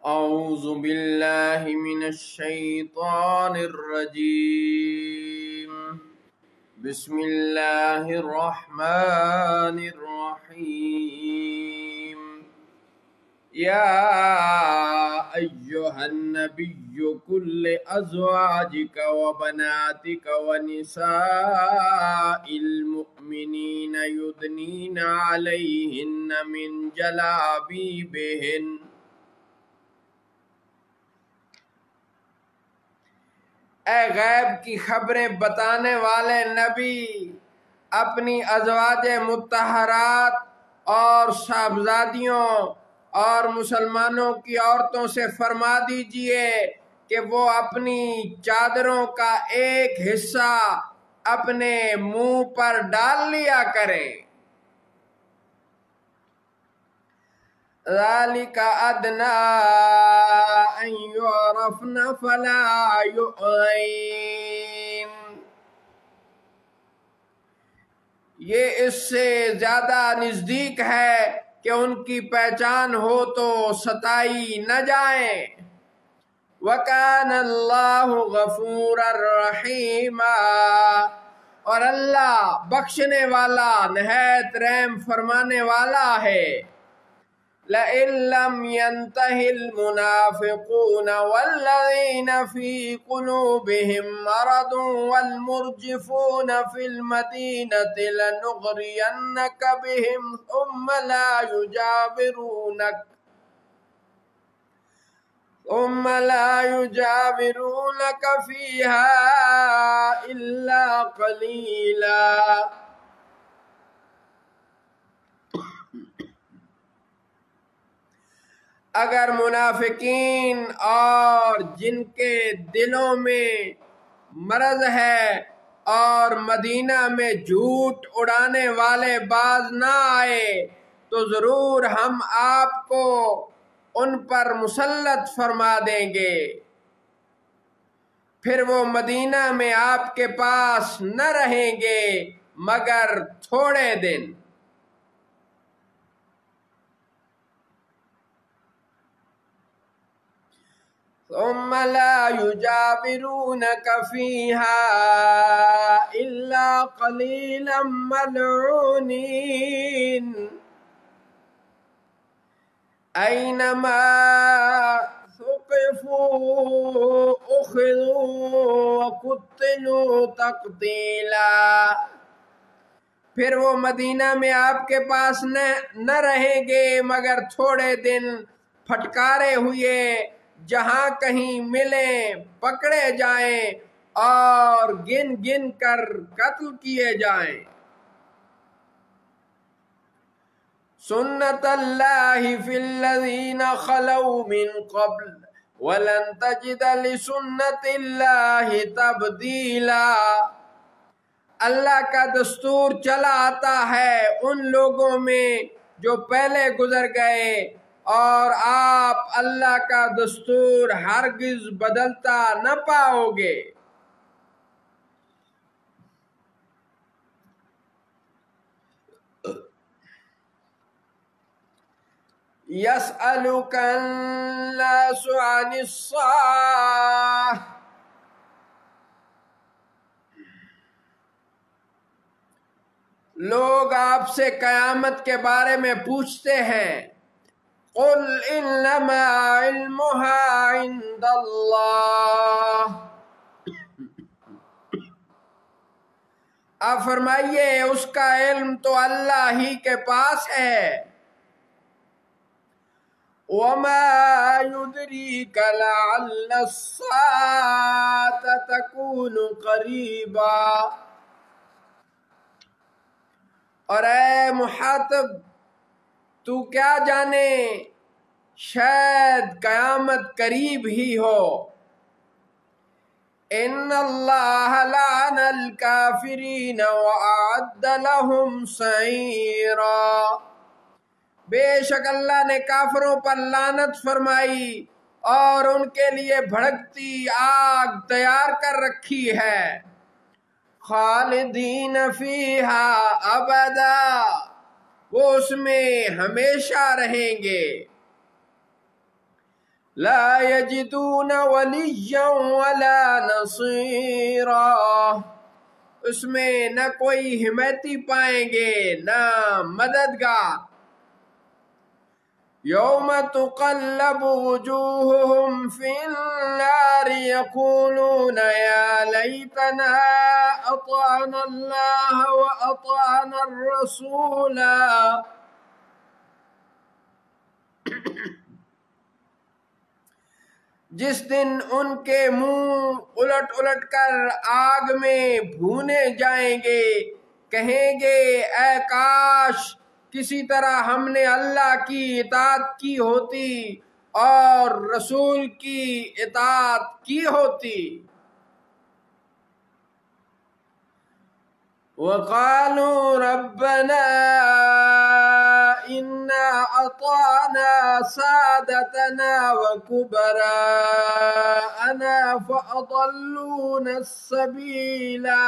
أعوذ بالله من الشيطان الرجيم. بسم الله الرحمن الرحيم. يا أيها النبي قل لأزواجك وبناتك ونساء المؤمنين يدنين عليهن من جلابيبهن. اے غیب کی خبریں بتانے والے نبی، اپنی ازواج مطہرات اور صاحبزادیوں اور مسلمانوں کی عورتوں سے فرما دیجئے کہ وہ اپنی چادروں کا ایک حصہ اپنے منہ پر ڈال لیا کریں۔ ذَلِكَ أَدْنَىٰ أَن يُعْرَفْنَ فَلَا يُؤْذَيْنَ۔ یہ اس سے زیادہ نزدیک ہے کہ ان کی پہچان ہو تو ستائی نہ جائیں۔ وَكَانَ اللَّهُ غَفُورًا رَحِيمًا، اور اللہ بخشنے والا نہایت رحم فرمانے والا ہے۔ لَإِن لَّمْ يَنْتَهِ الْمُنَافِقُونَ وَالَّذِينَ فِي قُلُوبِهِم مَّرَضٌ وَالْمُرْجِفُونَ فِي الْمَدِينَةِ لَنُغْرِيَنَّكَ بِهِمْ ثُمَّ لَا يُجَاوِرُونَكَ فِيهَا إِلَّا قَلِيلًا۔ اگر منافقین اور جن کے دلوں میں مرض ہے اور مدینہ میں جھوٹ اڑانے والے باز نہ آئے تو ضرور ہم آپ کو ان پر مسلط فرما دیں گے، پھر وہ مدینہ میں آپ کے پاس نہ رہیں گے مگر تھوڑے دن۔ ثم لا يجاورونك فيها إلا قليلا ملعونين أينما ثقفوا أخذوا وقتلوا تقتيلا۔ پھر وہ مدینہ میں آپ کے پاس نہ رہیں گے مگر تھوڑے دن، پھٹکارے ہوئے جہاں کہیں ملیں پکڑے جائیں اور گن گن کر قتل کیے جائیں۔ سنت اللہ فی الذین خلوا من قبل ولن تجد لسنت اللہ تبدیلا۔ اللہ کا دستور چلا آتا ہے ان لوگوں میں جو پہلے گزر گئے، اور آپ اللہ کا دستور ہرگز بدلتا نہ پاؤ گے۔ يَسْأَلُكَ النَّاسُ عَنِ السَّاعَةِ، لوگ آپ سے قیامت کے بارے میں پوچھتے ہیں۔ قُلْ إِنَّمَا عِلْمُهَا عِندَ اللَّهِ، آپ فرمائیے اس کا علم تو اللہ ہی کے پاس ہے۔ وَمَا يُدْرِيكَ لَعَلَّ السَّاعَةَ تَكُونُ قَرِيبًا، اور اے مخاطب تو کیا جانے شاید قیامت قریب ہی ہو۔ ان اللہ لعن الکافرین وأعد لهم سعیرا، بے شک اللہ نے کافروں پر لعنت فرمائی اور ان کے لیے بھڑکتی آگ تیار کر رکھی ہے۔ خالدین فیہا ابدا، وہ اس میں ہمیشہ رہیں گے۔ لا یجدون ولیا ولا نصیرا، اس میں نہ کوئی حمایتی پائیں گے نہ مددگار۔ یوم تقلب وجوہہم فی النار یقولون یا لیتنا اطعنا اللہ واطعنا الرسولا، جس دن ان کے منہ الٹ الٹ کر آگ میں بھونے جائیں گے، کہیں گے اے کاش کسی طرح ہم نے اللہ کی اطاعت کی ہوتی اور رسول کی اطاعت کی ہوتی۔ وَقَالُوا رَبَّنَا إِنَّا أَطَعْنَا سَادَتَنَا وَكُبَرَاءَنَا فَأَضَلُّونَا السَّبِيلَا،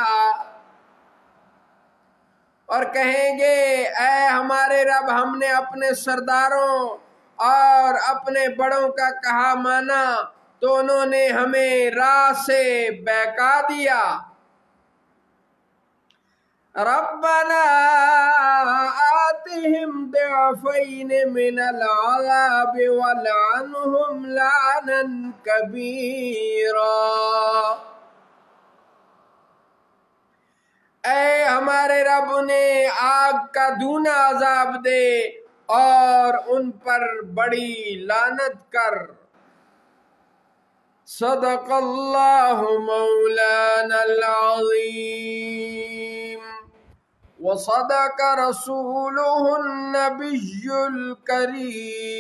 اور کہیں گے اے ہمارے رب، ہم نے اپنے سرداروں اور اپنے بڑوں کا کہا مانا تو انہوں نے ہمیں راہ سے بہکا دیا۔ ربنا آتهم ضعفين من العذاب والعنهم لعنا كبيرا، اے ہمارے رب انہیں آگ کا دونا عذاب دے اور ان پر بڑی لعنت کر۔ صدق اللہ مولانا العظیم وصدق رسوله النبي الكريم۔